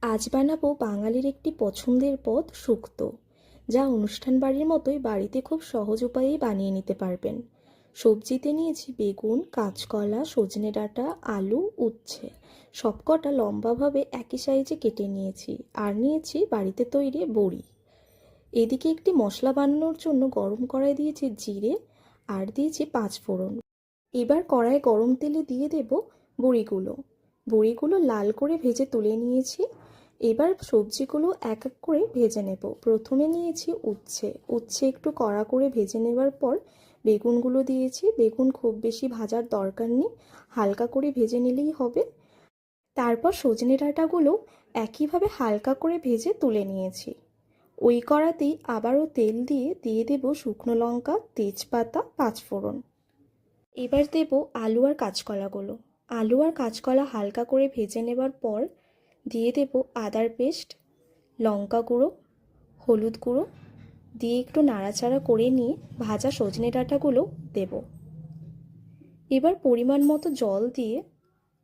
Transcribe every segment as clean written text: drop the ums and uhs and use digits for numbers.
আজ বানাবো বাঙালির একটি পছন্দের পদ শুক্তো, যা অনুষ্ঠান বাড়ির মতোই বাড়িতে খুব সহজ উপায়েই বানিয়ে নিতে পারবেন। সবজিতে নিয়েছি বেগুন, কাঁচকলা, সজনে ডাঁটা, আলু, উচ্ছে। সবকটা লম্বাভাবে একই সাইজে কেটে নিয়েছি। আর নিয়েছি বাড়িতে তৈরি বড়ি। এদিকে একটি মশলা বানানোর জন্য গরম কড়াই দিয়েছি জিরে আর দিয়েছি পাঁচফোড়ন। এবার কড়াই গরম তেলে দিয়ে দেব বড়িগুলো। বড়িগুলো লাল করে ভেজে তুলে নিয়েছি। এবার সবজিগুলো এক এক করে ভেজে নেব। প্রথমে নিয়েছি উচ্ছে। উচ্ছে একটু কড়া করে ভেজে নেবার পর বেগুনগুলো দিয়েছি। বেগুন খুব বেশি ভাজার দরকার নেই, হালকা করে ভেজে নিলেই হবে। তারপর সজনে ডাঁটাগুলো একইভাবে হালকা করে ভেজে তুলে নিয়েছি। ওই কড়াতেই আবারও তেল দিয়ে দিয়ে দেব শুকনো লঙ্কা, তেজপাতা, পাঁচফোড়ন। এবার দেব আলু আর কাঁচকলাগুলো। আলু আর কাঁচকলা হালকা করে ভেজে নেবার পর দিয়ে দেব আদার পেস্ট, লঙ্কা গুঁড়ো, হলুদ গুঁড়ো দিয়ে একটু নাড়াচাড়া করে নিয়ে ভাজা সজনে ডাঁটাগুলো দেব। এবার পরিমাণ মতো জল দিয়ে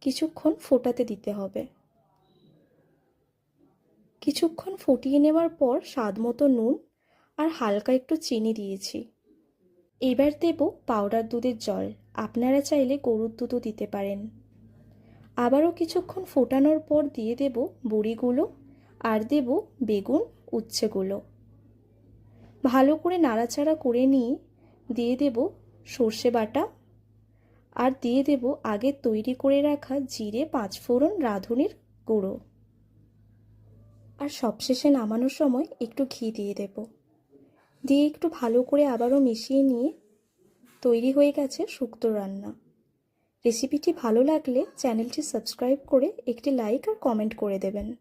কিছুক্ষণ ফোটাতে দিতে হবে। কিছুক্ষণ ফুটিয়ে নেওয়ার পর স্বাদ মতো নুন আর হালকা একটু চিনি দিয়েছি। এবার দেব পাউডার দুধের জল। আপনারা চাইলে গরুর দুধও দিতে পারেন। আবারও কিছুক্ষণ ফোটানোর পর দিয়ে দেব বড়িগুলো আর দেব বেগুন, উচ্ছেগুলো। ভালো করে নাড়াচাড়া করে নিয়ে দিয়ে দেব সর্ষে বাটা আর দিয়ে দেব আগে তৈরি করে রাখা জিরে, পাঁচফোড়ন, রাঁধুনির গুঁড়ো। আর সবশেষে নামানোর সময় একটু ঘি দিয়ে দেব। দিয়ে একটু ভালো করে আবারও মিশিয়ে নিয়ে তৈরি হয়ে গেছে শুক্তো রান্না। রেসিপিটি ভালো লাগলে চ্যানেলটি সাবস্ক্রাইব করে একটি লাইক আর কমেন্ট করে দেবেন।